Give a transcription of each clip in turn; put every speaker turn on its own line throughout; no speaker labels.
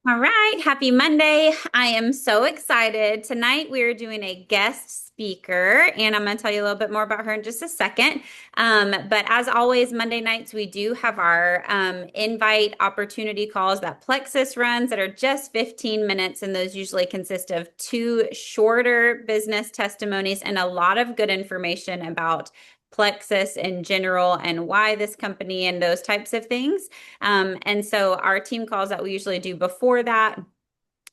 All right, happy Monday. I am so excited. Tonight we are doing a guest speaker, and I'm going to tell you a little bit more about her in just a second. But as always, Monday nights we do have our invite opportunity calls that Plexus runs that are just 15 minutes, and those usually consist of two shorter business testimonies and a lot of good information about Plexus in general and why this company and those types of things. And so our team calls that we usually do before that,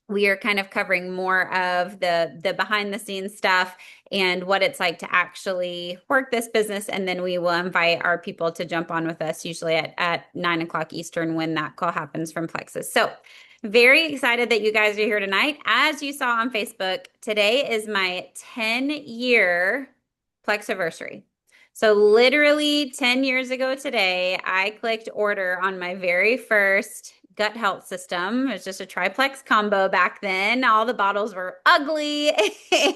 we are kind of covering more of the behind the scenes stuff and what it's like to actually work this business. And then we will invite our people to jump on with us, usually at 9 o'clock Eastern when that call happens from Plexus. So very excited that you guys are here tonight. As you saw on Facebook, today is my 10-year Plexiversary. So literally 10 years ago today, I clicked order on my very first gut health system. It was just a triplex combo back then. All the bottles were ugly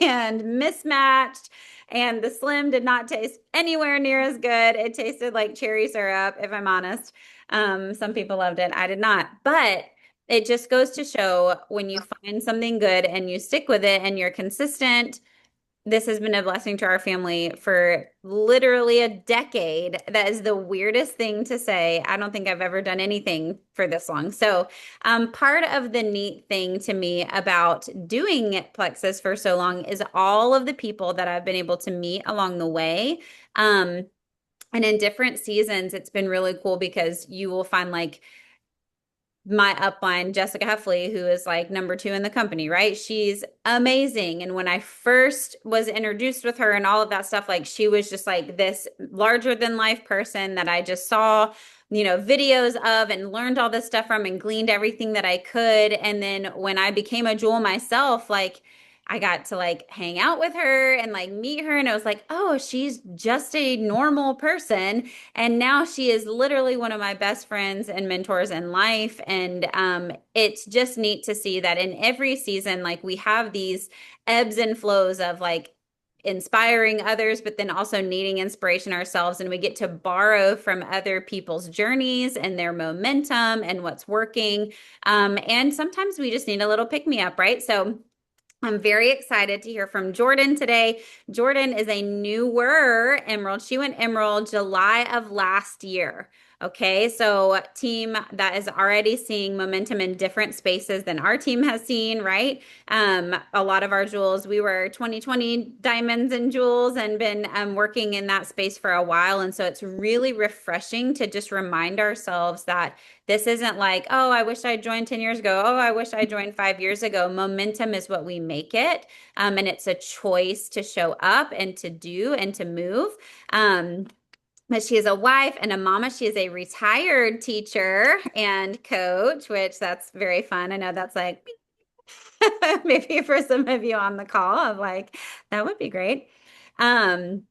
and mismatched, and the Slim did not taste anywhere near as good. It tasted like cherry syrup, if I'm honest. Some people loved it. I did not. But it just goes to show when you find something good and you stick with it and you're consistent, this has been a blessing to our family for literally a decade. That is the weirdest thing to say. I don't think I've ever done anything for this long. So, part of the neat thing to me about doing Plexus for so long is all of the people that I've been able to meet along the way. Um, and in different seasons, it's been really cool because you will find like my upline, Jessica Heffley, who is like number two in the company, right? She's amazing. And when I first was introduced with her and all of that stuff, like she was just like this larger than life person that I just saw, videos of and learned all this stuff from and gleaned everything that I could. And then when I became a jewel myself, like I got to like hang out with her and like meet her. And I was like, oh, she's just a normal person. And now she is literally one of my best friends and mentors in life. And it's just neat to see that in every season, like we have these ebbs and flows of like inspiring others, but then also needing inspiration ourselves. And we get to borrow from other people's journeys and their momentum and what's working. And sometimes we just need a little pick me up, right? So I'm very excited to hear from Jordan today. Jordan is a newer Emerald. She went Emerald July of last year. Okay, so team that is already seeing momentum in different spaces than our team has seen, right? A lot of our jewels, we were 2020 diamonds and jewels and been working in that space for a while. And so it's really refreshing to just remind ourselves that this isn't like, oh, I wish I joined 10 years ago. Oh, I wish I joined 5 years ago. Momentum is what we make it. And it's a choice to show up and to do and to move. But she is a wife and a mama. She is a retired teacher and coach, which that's very fun. I know that's like maybe for some of you on the call of like, that would be great. Um,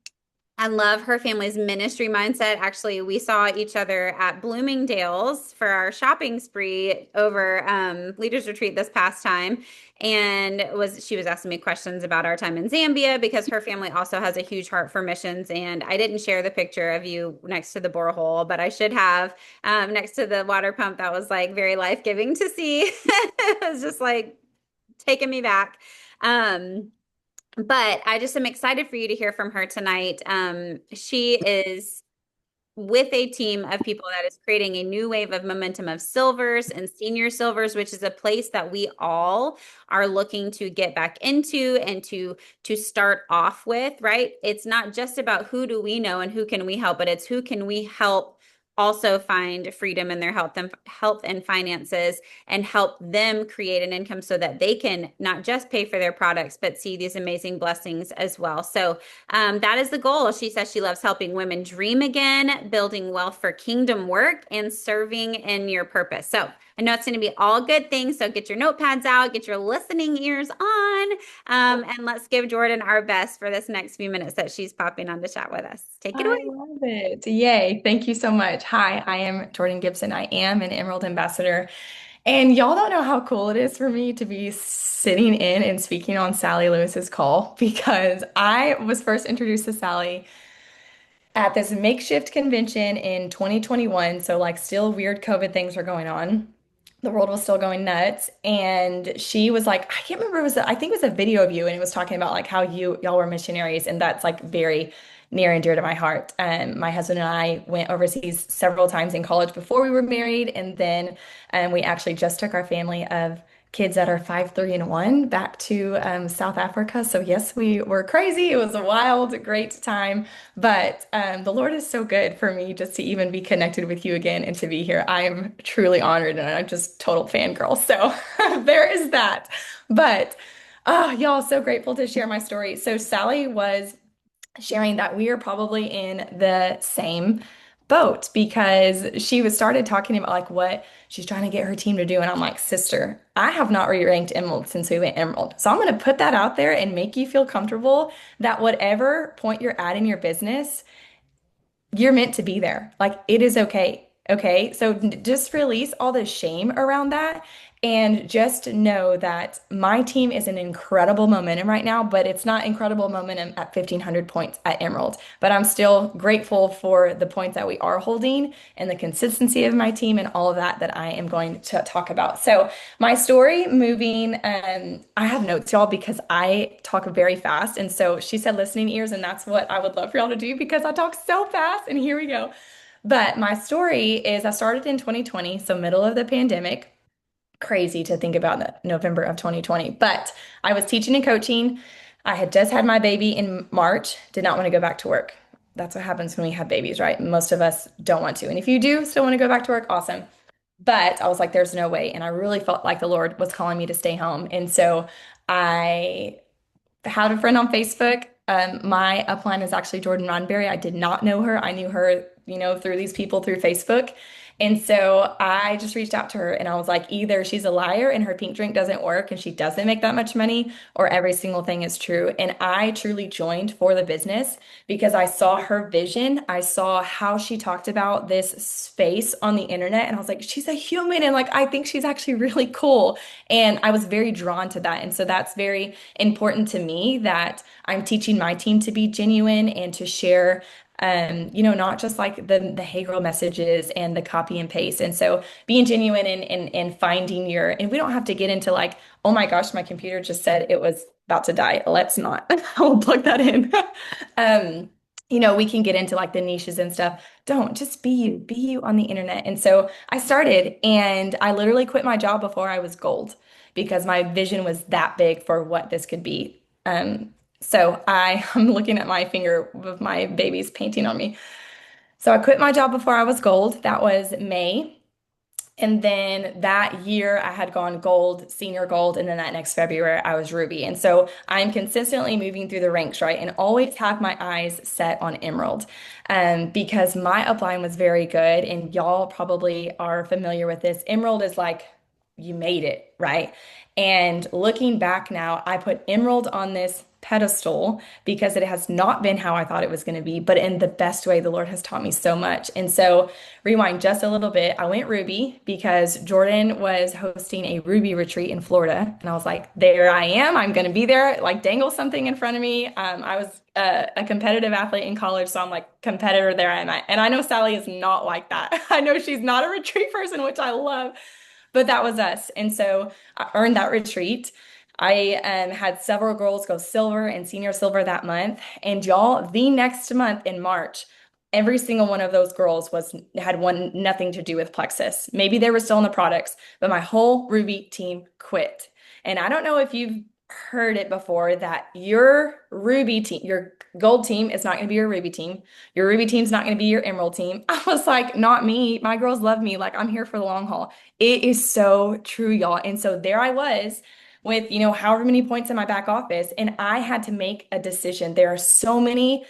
I love her family's ministry mindset. Actually, we saw each other at Bloomingdale's for our shopping spree over Leaders Retreat this past time. And she was asking me questions about our time in Zambia because her family also has a huge heart for missions. And I didn't share the picture of you next to the borehole, but I should have next to the water pump. That was like very life-giving to see. It was just like taking me back. Um, but I just am excited for you to hear from her tonight. She is with a team of people that is creating a new wave of momentum of silvers and senior silvers, which is a place that we all are looking to get back into and to start off with, right? It's not just about who do we know and who can we help, but it's who can we help also find freedom in their health and finances and help them create an income so that they can not just pay for their products but see these amazing blessings as well. So that is the goal. She says she loves helping women dream again, building wealth for kingdom work, and serving in your purpose. So I know it's going to be all good things. So get your notepads out, get your listening ears on, and let's give Jordan our best for this next few minutes that she's popping on to chat with us. Take it
I
away.
love it. Yay. Thank you so much. Hi, I am Jordan Gibson. I am an Emerald Ambassador. And y'all don't know how cool it is for me to be sitting in and speaking on Sally Lewis's call because I was first introduced to Sally at this makeshift convention in 2021. So, like, still weird COVID things were going on. the world was still going nuts. And she was like, I can't remember, I think it was a video of you, and it was talking about like how y'all were missionaries, and that's like very near and dear to my heart. My husband and I went overseas several times in college before we were married, and then we actually just took our family of kids that are 5, 3, and 1 back to South Africa. So yes, we were crazy. It was a wild, great time. But the Lord is so good for me just to even be connected with you again and to be here. I am truly honored, and I'm just total fangirl. So there is that. But y'all, so grateful to share my story. So Sally was sharing that we are probably in the same boat because she was started talking about like what she's trying to get her team to do. And I'm like, sister, I have not re-ranked Emerald since we went Emerald. So I'm going to put that out there and make you feel comfortable that whatever point you're at in your business, you're meant to be there. Like it is okay. Okay. So just release all the shame around that and just know that my team is in incredible momentum right now, but it's not incredible momentum at 1,500 points at Emerald. But I'm still grateful for the points that we are holding and the consistency of my team and all of that I am going to talk about. So my story moving, I have notes, y'all, because I talk very fast. And so she said listening ears, and that's what I would love for y'all to do because I talk so fast. And here we go. But my story is I started in 2020, so middle of the pandemic. Crazy to think about that November of 2020. But I was teaching and coaching. I had just had my baby in March, did not want to go back to work. That's what happens when we have babies, right? Most of us don't want to. And if you do still want to go back to work, awesome. But I was like, there's no way. And I really felt like the Lord was calling me to stay home. And so I had a friend on Facebook. My upline is actually Jordan Roddenberry. I did not know her. I knew her, through these people through Facebook. And so I just reached out to her and I was like, either she's a liar and her pink drink doesn't work and she doesn't make that much money, or every single thing is true. And I truly joined for the business because I saw her vision. I saw how she talked about this space on the internet. And I was like, she's a human. And like, I think she's actually really cool. And I was very drawn to that. And so that's very important to me that I'm teaching my team to be genuine and to share not just like the hey girl messages and the copy and paste. And so being genuine and finding and we don't have to get into like, oh my gosh, my computer just said it was about to die. Let's not. I will plug that in. um, we can get into like the niches and stuff. Don't just be you on the internet. And so I started and I literally quit my job before I was gold because my vision was that big for what this could be. So I'm looking at my finger with my baby's painting on me. So I quit my job before I was gold. That was May. And then that year I had gone gold, senior gold, and then that next February I was ruby. And so I'm consistently moving through the ranks, right? And always have my eyes set on emerald. Because my upline was very good, and y'all probably are familiar with this. Emerald is like you made it, right? And looking back now, I put emerald on this pedestal because it has not been how I thought it was going to be, but in the best way. The Lord has taught me so much. And so rewind just a little bit. I went Ruby because Jordan was hosting a Ruby retreat in Florida. And I was like, there I am. I'm going to be there, like dangle something in front of me. I was a competitive athlete in college. So I'm like, competitor, there I am. And I know Sally is not like that. I know she's not a retreat person, which I love, but that was us. And so I earned that retreat. I had several girls go silver and senior silver that month. And y'all, the next month in March, every single one of those girls had nothing to do with Plexus. Maybe they were still in the products, but my whole Ruby team quit. And I don't know if you've heard it before that your Ruby team, your gold team is not going to be your Ruby team. Your Ruby team's not going to be your Emerald team. I was like, not me. My girls love me. Like I'm here for the long haul. It is so true, y'all. And so there I was with, however many points in my back office, and I had to make a decision. There are so many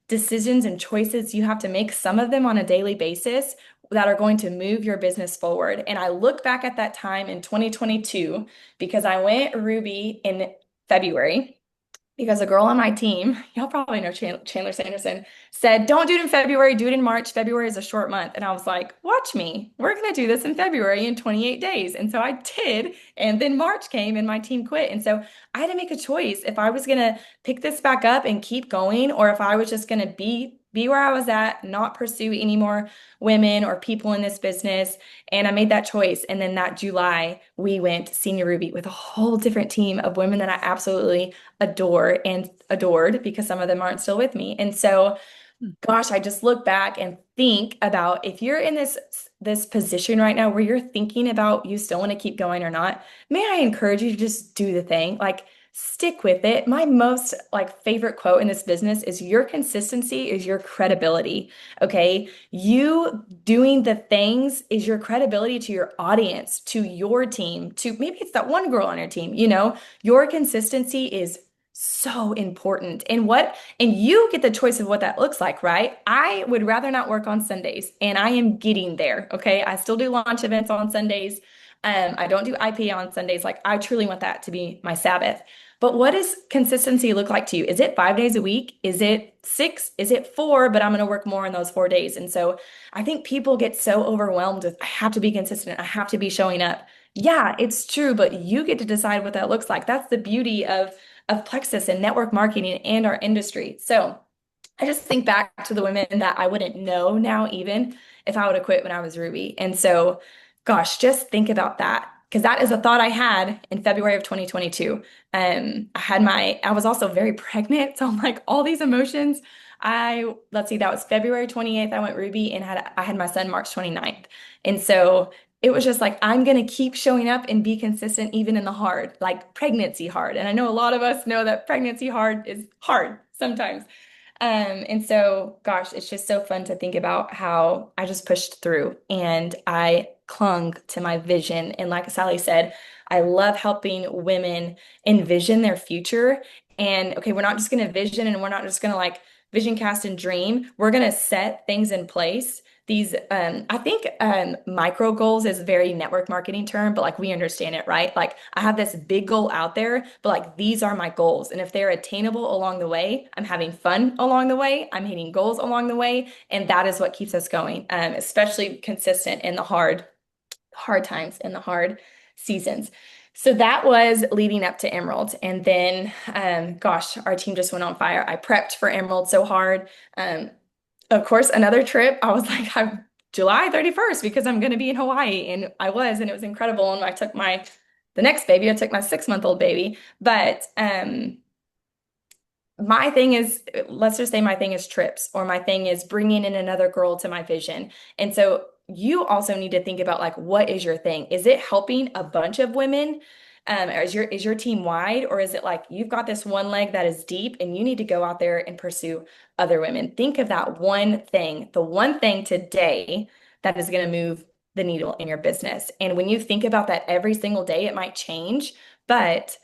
decisions and choices you have to make, some of them on a daily basis that are going to move your business forward. And I look back at that time in 2022 because I went Ruby in February because a girl on my team, y'all probably know Chandler Sanderson, said, don't do it in February, do it in March. February is a short month. And I was like, watch me. We're going to do this in February in 28 days. And so I did. And then March came and my team quit. And so I had to make a choice if I was going to pick this back up and keep going, or if I was just going to be be where I was at, not pursue any more women or people in this business. And I made that choice. And then that July, we went senior Ruby with a whole different team of women that I absolutely adore and adored because some of them aren't still with me. And so, gosh, I just look back and think about if you're in this position right now where you're thinking about you still want to keep going or not, may I encourage you to just do the thing. Like stick with it. My most like favorite quote in this business is your consistency is your credibility. Okay? You doing the things is your credibility to your audience, to your team, to maybe it's that one girl on your team, your consistency is so important. And you get the choice of what that looks like, right? I would rather not work on Sundays, and I am getting there. Okay. I still do launch events on Sundays. I don't do IP on Sundays. Like, I truly want that to be my Sabbath. But what does consistency look like to you? Is it 5 days a week? Is it six? Is it four? But I'm going to work more in those 4 days. And so I think people get so overwhelmed with, I have to be consistent. I have to be showing up. Yeah, it's true, but you get to decide what that looks like. That's the beauty of Plexus and network marketing and our industry. So I just think back to the women that I wouldn't know now, even if I would have quit when I was Ruby. And so, gosh, just think about that because that is a thought I had in February of 2022. I was also very pregnant. So I'm like, all these emotions. Let's see, that was February 28th. I went Ruby and I had my son March 29th. And so it was just like, I'm going to keep showing up and be consistent even in the hard, like pregnancy hard. And I know a lot of us know that pregnancy hard is hard sometimes. And so, gosh, it's just so fun to think about how I just pushed through and I clung to my vision. And like Sally said, I love helping women envision their future. And okay, we're not just going to vision and we're not just going to like vision cast and dream. We're going to set things in place. I think micro goals is a very network marketing term, but like we understand it, right? Like I have this big goal out there, but like these are my goals. And if they're attainable along the way, I'm having fun along the way, I'm hitting goals along the way. And that is what keeps us going, especially consistent in the hard times, in the hard seasons. So that was leading up to Emerald. And then, gosh, our team just went on fire. I prepped for Emerald so hard. Of course, another trip, I was like, I'm July 31st because I'm going to be in Hawaii. And I was, and it was incredible. And the next baby, I took my 6-month-old baby. But my thing is, let's just say my thing is trips or my thing is bringing in another girl to my vision. And so you also need to think about like, what is your thing? Is it helping a bunch of women? Or is your team wide, or is it like you've got this one leg that is deep and you need to go out there and pursue other women? Think of that one thing, the one thing today that is going to move the needle in your business. And when you think about that every single day, it might change, but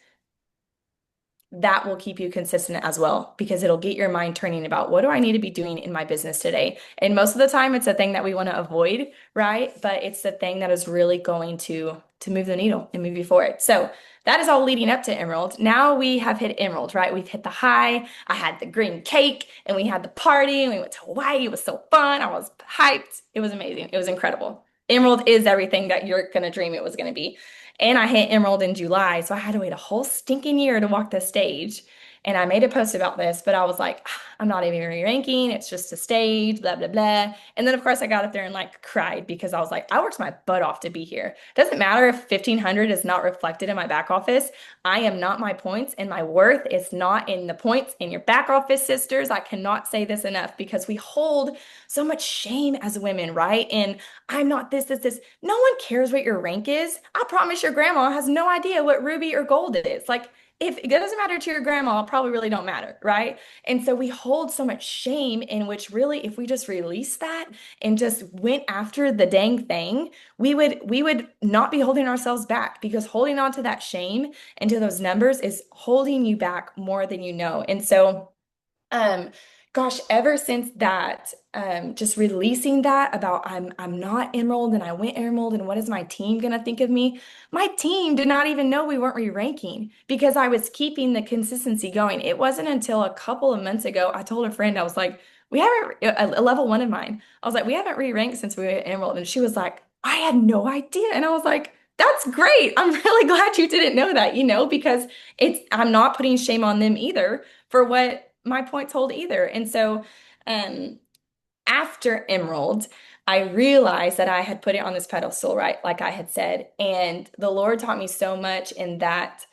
that will keep you consistent as well because it'll get your mind turning about what do I need to be doing in my business today? And most of the time it's a thing that we want to avoid, right? But it's the thing that is really going to move the needle and move you forward. So that is all leading up to Emerald. Now we have hit Emerald, right? We've hit the high. I had the green cake and we had the party and we went to Hawaii. It was so fun. I was hyped. It was amazing. It was incredible. Emerald is everything that you're going to dream it was going to be. And I hit Emerald in July, so I had to wait a whole stinking year to walk the stage. And I made a post about this, but I was like, "Ah, I'm not even re-ranking. It's just a stage, blah, blah, blah." And then, of course, I got up there and like cried because I was like, I worked my butt off to be here. Doesn't matter if 1,500 is not reflected in my back office. I am not my points, and my worth is not in the points in your back office, sisters. I cannot say this enough because we hold so much shame as women, right? And I'm not this. No one cares what your rank is. I promise your grandma has no idea what ruby or gold is. Like, if it doesn't matter to your grandma, it probably really don't matter, right? And so we hold so much shame in which really, if we just release that and just went after the dang thing, we would not be holding ourselves back because holding on to that shame and to those numbers is holding you back more than you know. And so um, gosh, ever since that, just releasing that about I'm not Emerald and I went Emerald and what is my team gonna think of me? My team did not even know we weren't re-ranking because I was keeping the consistency going. It wasn't until a couple of months ago I told a friend I was like, we haven't a level one of mine. I was like, we haven't re-ranked since we went Emerald, and she was like, I had no idea, and I was like. That's great. I'm really glad you didn't know that, because I'm not putting shame on them either for what my points hold either. And so Um, After Emerald, I realized that I had put it on this pedestal, right? Like I had said. And the Lord taught me so much in that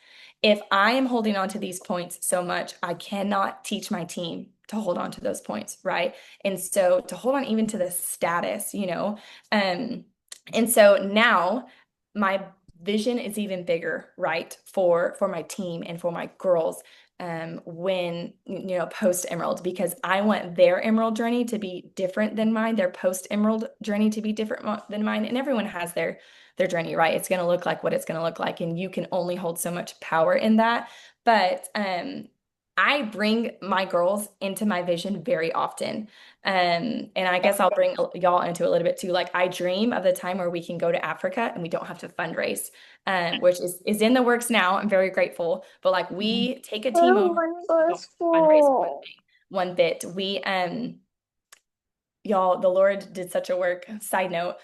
if I am holding on to these points so much, I cannot teach my team to hold on to those points, right? And so to hold on even to the status, um, and so now my vision is even bigger, right? For my team and for my girls when post Emerald, because I want their Emerald journey to be different than mine, their post Emerald journey to be different than mine, and everyone has their journey, right? It's going to look like what it's going to look like, and you can only hold so much power in that. But I bring my girls into my vision very often. And I guess I'll bring y'all into a little bit too. Like I dream of the time where we can go to Africa and we don't have to fundraise, which is in the works now. I'm very grateful. But like we take a team over, we don't have to fundraise one bit. Y'all, the Lord did such a work. Side note,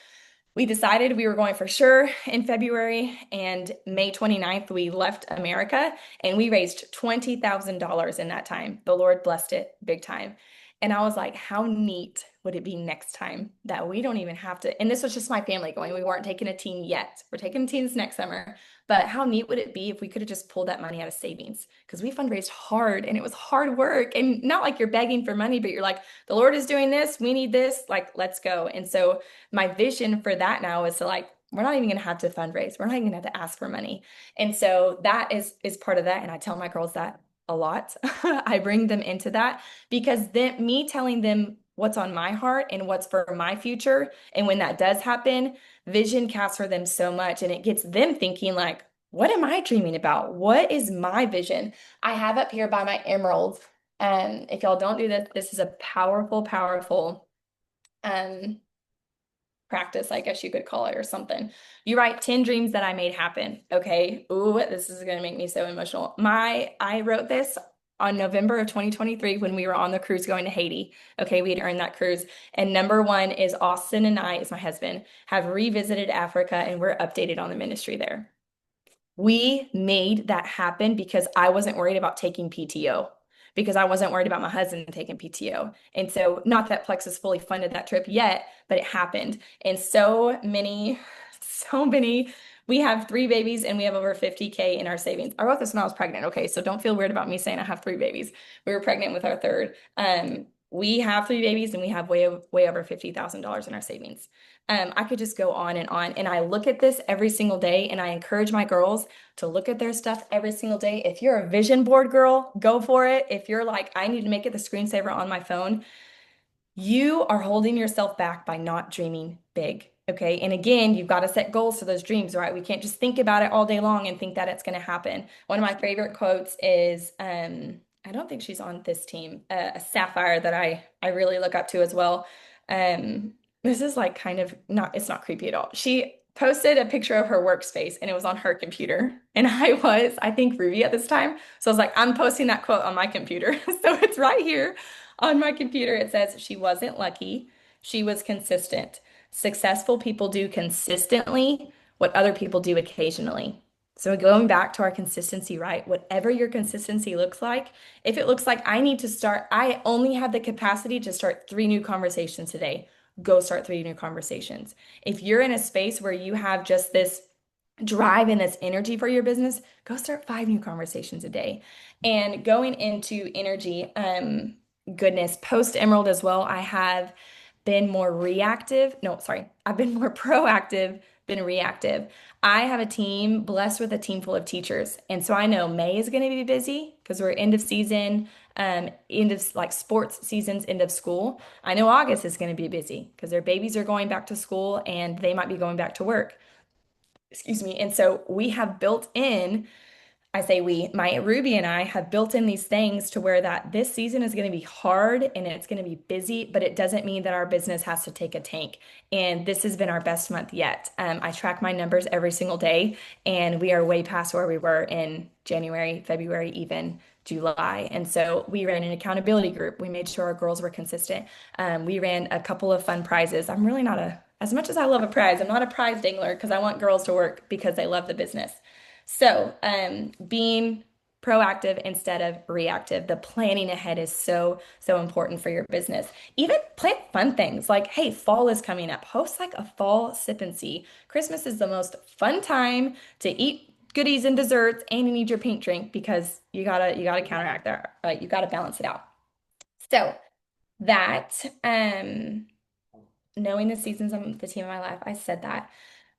we decided we were going for sure in February, and May 29th, we left America and we raised $20,000 in that time. The Lord blessed it big time. And I was like, how neat would it be next time that we don't even have to? And this was just my family going. We weren't taking a team yet. We're taking teams next summer. But how neat would it be if we could have just pulled that money out of savings? Because we fundraised hard and it was hard work. And not like you're begging for money, but you're like, the Lord is doing this. We need this. Like, let's go. And so my vision for that now is to like, we're not even going to have to fundraise. We're not even going to have to ask for money. And so that is part of that. And I tell my girls that a lot. I bring them into that because then me telling them what's on my heart and what's for my future. And when that does happen, vision casts for them so much and it gets them thinking like, what am I dreaming about? What is my vision? I have up here by my emeralds. And if y'all don't do this, this is a powerful, powerful um practice, I guess you could call it, or something. You write 10 dreams that I made happen. Okay. Ooh, this is going to make me so emotional. I wrote this on November of 2023 when we were on the cruise going to Haiti. Okay, we had earned that cruise. And number one is Austin and I, is my husband, have revisited Africa and we're updated on the ministry there. We made that happen because I wasn't worried about taking PTO, because I wasn't worried about my husband taking PTO. And so, not that Plexus fully funded that trip yet, but it happened. And so many, we have three babies and we have over 50K in our savings. I wrote this when I was pregnant. Okay, so don't feel weird about me saying I have three babies. We were pregnant with our third. We have three babies and we have way over $50,000 in our savings. I could just go on. And I look at this every single day and I encourage my girls to look at their stuff every single day. If you're a vision board girl, go for it. If you're like, I need to make it the screensaver on my phone, you are holding yourself back by not dreaming big. Okay. And again, you've got to set goals for those dreams, right? We can't just think about it all day long and think that it's going to happen. One of my favorite quotes is, I don't think she's on this team, a Sapphire that I really look up to as well. This is like kind of not, it's not creepy at all. She posted a picture of her workspace and it was on her computer. And I think, Ruby at this time. So I was like, I'm posting that quote on my computer. So it's right here on my computer. It says, she wasn't lucky. She was consistent. Successful people do consistently what other people do occasionally. So going back to our consistency, right? Whatever your consistency looks like, if it looks like I only have the capacity to start three new conversations today, go start three new conversations. If you're in a space where you have just this drive and this energy for your business, go start five new conversations a day. And going into energy, goodness, post Emerald as well, I have been more reactive. No, sorry, I've been more proactive than reactive. I have a team blessed with a team full of teachers. And so I know May is going to be busy because we're end of season, end of like sports seasons, end of school. I know August is going to be busy because their babies are going back to school and they might be going back to work. Excuse me. And so we have built in, I say we, my Ruby and I have built in these things to where that this season is going to be hard and it's going to be busy, but it doesn't mean that our business has to take a tank. And this has been our best month yet. I track my numbers every single day, and we are way past where we were in January, February, even July. And so we ran an accountability group. We made sure our girls were consistent. We ran a couple of fun prizes. I'm really not as much as I love a prize, I'm not a prize dangler because I want girls to work because they love the business. So, being proactive instead of reactive. The planning ahead is so, so important for your business. Even plan fun things like, hey, fall is coming up. Host like a fall sip and see. Christmas is the most fun time to eat goodies and desserts, and you need your pink drink because you gotta counteract that, right? You gotta balance it out. So that knowing the seasons of the team of my life, I said that.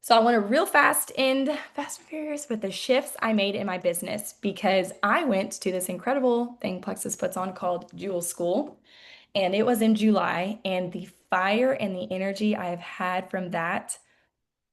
So I want to real fast end Fast and Furious with the shifts I made in my business because I went to this incredible thing Plexus puts on called Jewel School, and it was in July, and the fire and the energy I have had from that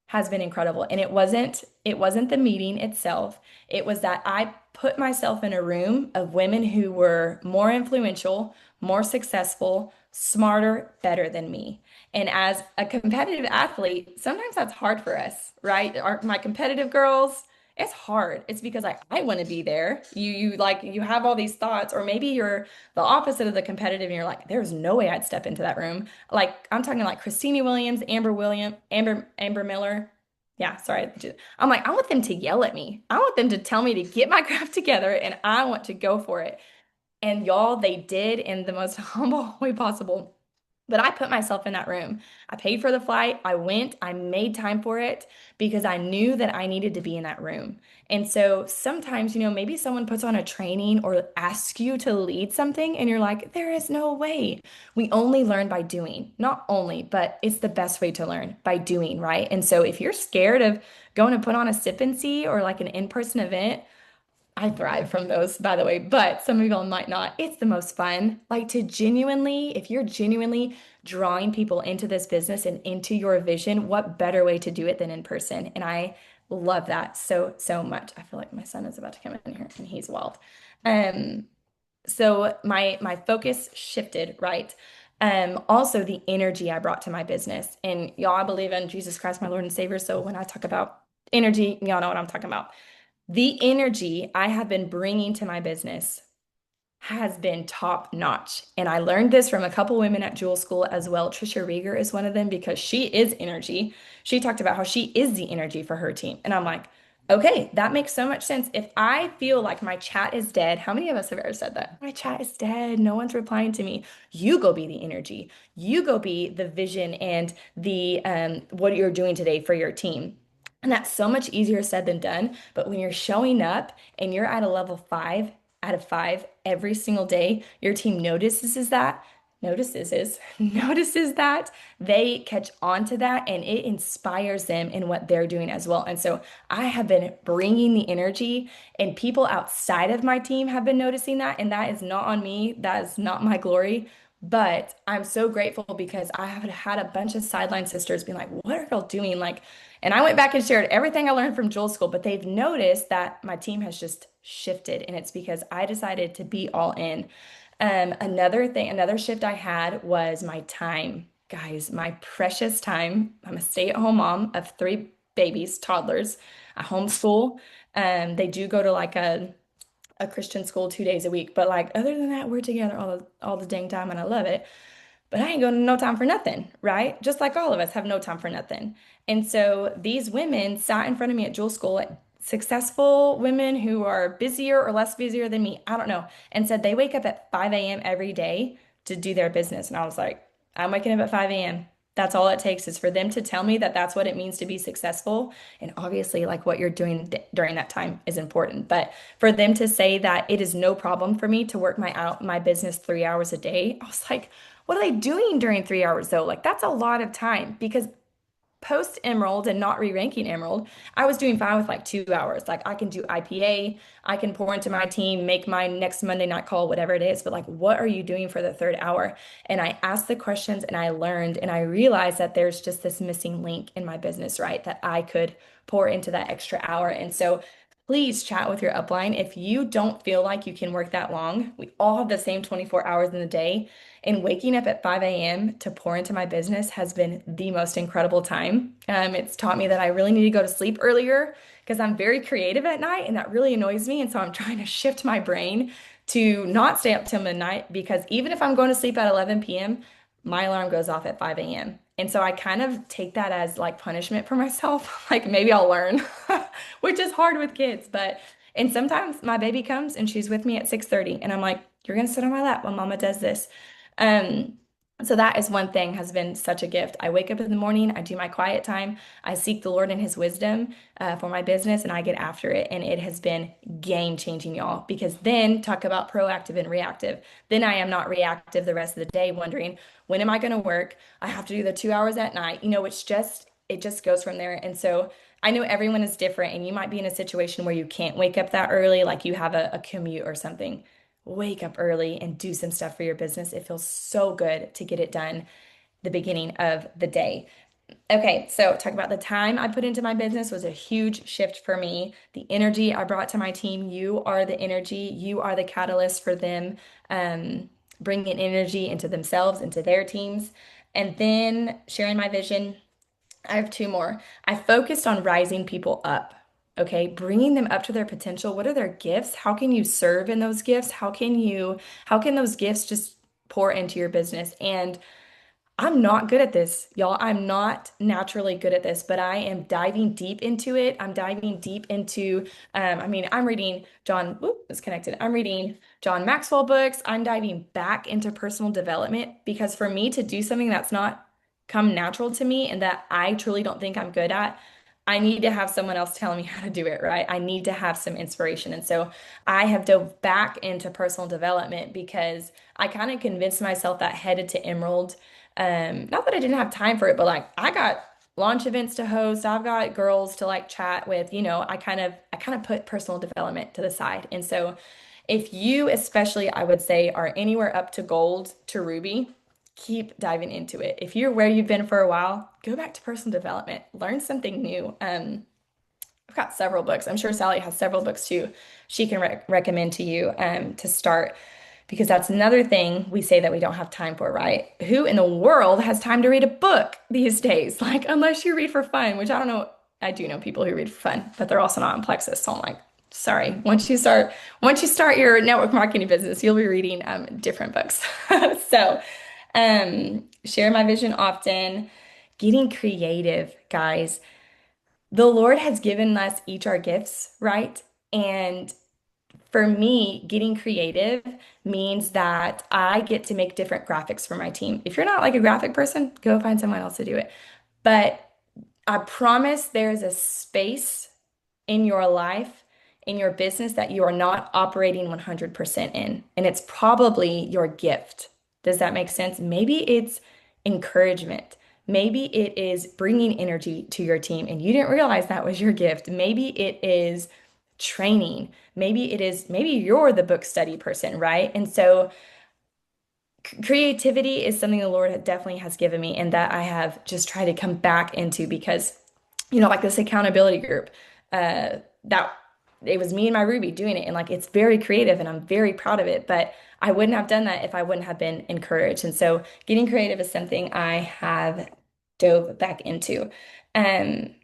has been incredible. And it wasn't the meeting itself. It was that I put myself in a room of women who were more influential, more successful, smarter, better than me. And as a competitive athlete, sometimes that's hard for us, right? My competitive girls, it's hard. It's because I want to be there. You have all these thoughts, or maybe you're the opposite of the competitive and you're like, there's no way I'd step into that room. Like I'm talking like Christina Williams, Amber Miller. Yeah, sorry. I'm like, I want them to yell at me. I want them to tell me to get my crap together and I want to go for it. And y'all, they did in the most humble way possible. But I put myself in that room. I paid for the flight. I went. I made time for it because I knew that I needed to be in that room. And so sometimes, maybe someone puts on a training or asks you to lead something, and you're like, there is no way. We only learn by doing. Not only, but it's the best way to learn by doing, right? And so if you're scared of going to put on a sip and see or like an in-person event, I thrive from those, by the way, but some of y'all might not. It's the most fun. Like to genuinely, if you're genuinely drawing people into this business and into your vision, what better way to do it than in person? And I love that so, so much. I feel like my son is about to come in here and he's wild. Um, so my focus shifted, right? Also the energy I brought to my business. And y'all, I believe in Jesus Christ, my Lord and Savior. So when I talk about energy, y'all know what I'm talking about. The energy I have been bringing to my business has been top notch. And I learned this from a couple women at Jewel School as well. Trisha Rieger is one of them because she is energy. She talked about how she is the energy for her team. And I'm like, okay, that makes so much sense. If I feel like my chat is dead, how many of us have ever said that? My chat is dead. No one's replying to me. You go be the energy. You go be the vision and the what you're doing today for your team. And that's so much easier said than done. But when you're showing up and you're at a level 5 out of 5 every single day, your team notices that they catch on to that and it inspires them in what they're doing as well. And so I have been bringing the energy and people outside of my team have been noticing that. And that is not on me. That is not my glory. But I'm so grateful because I have had a bunch of sideline sisters being like, what are y'all doing? Like, and I went back and shared everything I learned from Joel School, but they've noticed that my team has just shifted, and it's because I decided to be all in. Another shift I had was my time. Guys, my precious time. I'm a stay-at-home mom of three babies, toddlers. I homeschool. They do go to like a Christian school 2 days a week, but like other than that, we're together all the dang time, and I love it. But I ain't going to no time for nothing, right? Just like all of us have no time for nothing. And so these women sat in front of me at Jewel School, successful women who are busier or less busier than me, I don't know, and said they wake up at 5 a.m. every day to do their business. And I was like, I'm waking up at 5 a.m. That's all it takes is for them to tell me that that's what it means to be successful. And obviously, like what you're doing during that time is important. But for them to say that it is no problem for me to work my business 3 hours a day, I was like, what are they doing during 3 hours though? Like that's a lot of time because post Emerald and not re-ranking Emerald, I was doing fine with like 2 hours. Like I can do IPA, I can pour into my team, make my next Monday night call, whatever it is. But like, what are you doing for the third hour? And I asked the questions and I learned and I realized that there's just this missing link in my business, right? That I could pour into that extra hour. And so please chat with your upline. If you don't feel like you can work that long, we all have the same 24 hours in the day. And waking up at 5 a.m. to pour into my business has been the most incredible time. It's taught me that I really need to go to sleep earlier because I'm very creative at night and that really annoys me. And so I'm trying to shift my brain to not stay up till midnight because even if I'm going to sleep at 11 p.m., my alarm goes off at 5 a.m. And so I kind of take that as like punishment for myself. Like maybe I'll learn, which is hard with kids, but And sometimes my baby comes and she's with me at 6:30 and I'm like, you're gonna sit on my lap while mama does this. Um, so that is one thing has been such a gift. I wake up in the morning, I do my quiet time, I seek the Lord and his wisdom for my business and I get after it. And it has been game changing, y'all, because then talk about proactive and reactive. Then I am not reactive the rest of the day wondering, when am I going to work? I have to do the 2 hours at night. It just goes from there. And so I know everyone is different, and you might be in a situation where you can't wake up that early, like you have a commute or something. Wake up early and do some stuff for your business. It feels so good to get it done the beginning of the day. Okay, so talk about the time I put into my business was a huge shift for me. The energy I brought to my team, you are the energy, you are the catalyst for them bringing energy into themselves, into their teams. And then sharing my vision. I have two more. I focused on rising people up, okay? Bringing them up to their potential. What are their gifts? How can you serve in those gifts? How can those gifts just pour into your business? And I'm not good at this, y'all. I'm not naturally good at this, but I am diving deep into it. I'm diving deep into, I'm reading it's connected. I'm reading John Maxwell books. I'm diving back into personal development because for me to do something that's not come natural to me and that I truly don't think I'm good at, I need to have someone else telling me how to do it, right? I need to have some inspiration. And so I have dove back into personal development because I kind of convinced myself that headed to Emerald not that I didn't have time for it, but like I got launch events to host. I've got girls to like chat with, I kind of put personal development to the side. And so if you especially, I would say, are anywhere up to gold to ruby, keep diving into it. If you're where you've been for a while, go back to personal development, learn something new. I've got several books. I'm sure Sally has several books too she can recommend to you to start because that's another thing we say that we don't have time for, right? Who in the world has time to read a book these days? Like, unless you read for fun, which I don't know. I do know people who read for fun, but they're also not in Plexus. So I'm like, sorry. Once you start your network marketing business, you'll be reading different books. So, share my vision often, getting creative, guys. The Lord has given us each our gifts, right? And for me, getting creative means that I get to make different graphics for my team. If you're not like a graphic person, go find someone else to do it. But I promise there's a space in your life, in your business that you are not operating 100% in. And it's probably your gift. Does that make sense? Maybe it's encouragement. Maybe it is bringing energy to your team and you didn't realize that was your gift. Maybe it is training. Maybe you're the book study person, right? And so creativity is something the Lord definitely has given me and that I have just tried to come back into because like this accountability group, that it was me and my Ruby doing it. And like it's very creative and I'm very proud of it. But I wouldn't have done that if I wouldn't have been encouraged. And so getting creative is something I have dove back into. Um,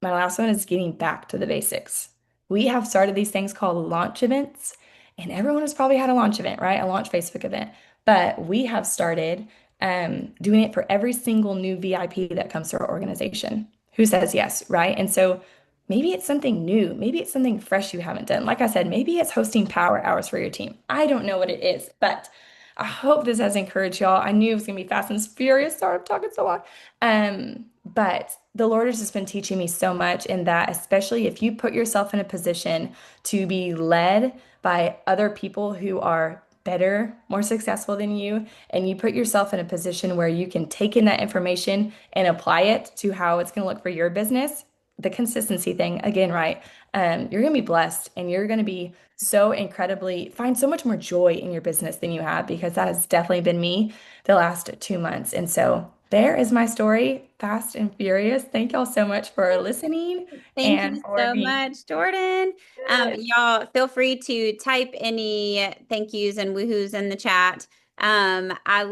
my last one is getting back to the basics. We have started these things called launch events, and everyone has probably had a launch event, right? A launch Facebook event. But we have started doing it for every single new VIP that comes to our organization who says yes, right? And so maybe it's something new. Maybe it's something fresh you haven't done. Like I said, maybe it's hosting power hours for your team. I don't know what it is, but I hope this has encouraged y'all. I knew it was going to be fast and furious. Sorry, I'm talking so long. But the Lord has just been teaching me so much in that, especially if you put yourself in a position to be led by other people who are better, more successful than you, and you put yourself in a position where you can take in that information and apply it to how it's going to look for your business, the consistency thing, again, right? You're going to be blessed and you're going to be so incredibly, find so much more joy in your business than you have because that has definitely been me the last 2 months. And so there is my story, fast and furious. Thank y'all so much for listening
Thank
and
you
for
so
being
much, Jordan.
good.
Y'all feel free to type any thank yous and woohoos in the chat. I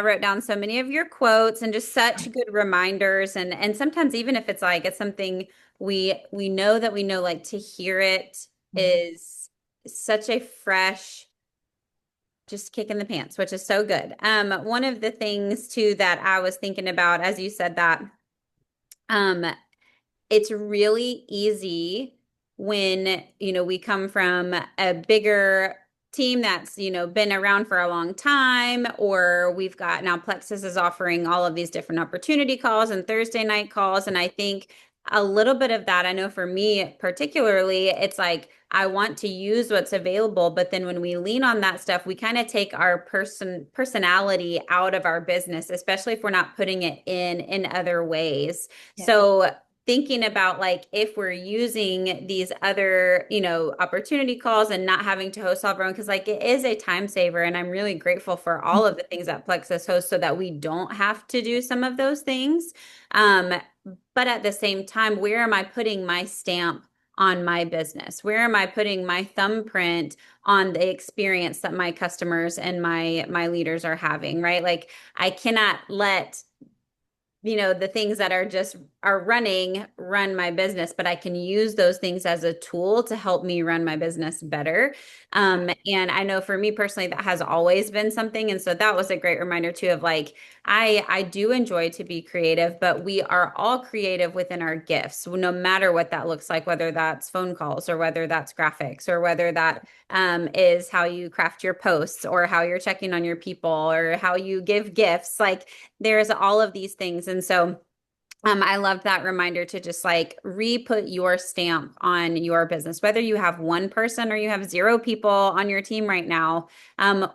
wrote down so many of your quotes and just such good reminders. And sometimes even if it's something we know that we know, like to hear it is such a fresh just kick in the pants, which is so good. One of the things too that I was thinking about as you said that, um, it's really easy. when, we come from a bigger team that's, been around for a long time, or we've got now Plexus is offering all of these different opportunity calls and Thursday night calls. And I think a little bit of that, I know for me particularly, it's like I want to use what's available, but then when we lean on that stuff, we kind of take our personality out of our business, especially if we're not putting it in other ways.
Yeah.
So thinking about like if we're using these other, opportunity calls and not having to host all of our own, because like it is a time saver. And I'm really grateful for all of the things that Plexus hosts so that we don't have to do some of those things. Um, but at the same time, where am I putting my stamp on my business? Where am I putting my thumbprint on the experience that my customers and my leaders are having, right? Like I cannot let the things that are just are running run my business, but I can use those things as a tool to help me run my business better. And I know for me personally that has always been something, and so that was a great reminder too of like I do enjoy to be creative, but we are all creative within our gifts, no matter what that looks like, whether that's phone calls or whether that's graphics or whether that is how you craft your posts or how you're checking on your people or how you give gifts. Like there's all of these things. And so I loved that reminder to just like re-put your stamp on your business, whether you have one person or you have zero people on your team right now.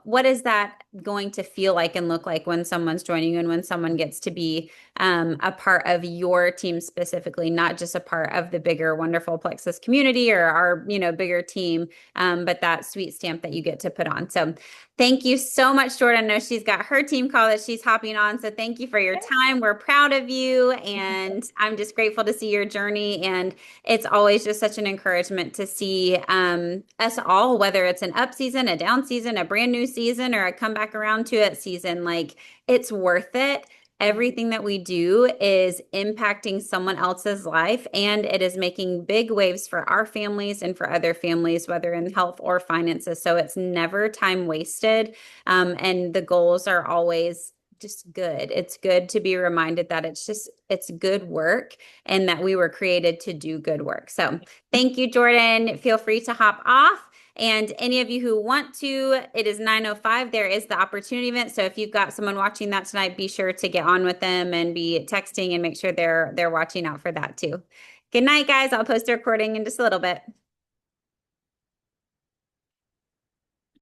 What is that going to feel like and look like when someone's joining you and when someone gets to be a part of your team specifically, not just a part of the bigger, wonderful Plexus community or our, bigger team, but that sweet stamp that you get to put on. So thank you so much, Jordan. I know she's got her team call that she's hopping on. So thank you for your time. We're proud of you. And I'm just grateful to see your journey. And it's always just such an encouragement to see us all, whether it's an up season, a down season, a brand new season, or a come back around to it season. Like it's worth it. Everything that we do is impacting someone else's life, and it is making big waves for our families and for other families, whether in health or finances. So it's never time wasted. And the goals are always just good. It's good to be reminded that it's good work and that we were created to do good work. So thank you, Jordan. Feel free to hop off. And any of you who want to, it is 9:05. There is the opportunity event. So if you've got someone watching that tonight, be sure to get on with them and be texting and make sure they're watching out for that too. Good night, guys. I'll post a recording in just a little bit.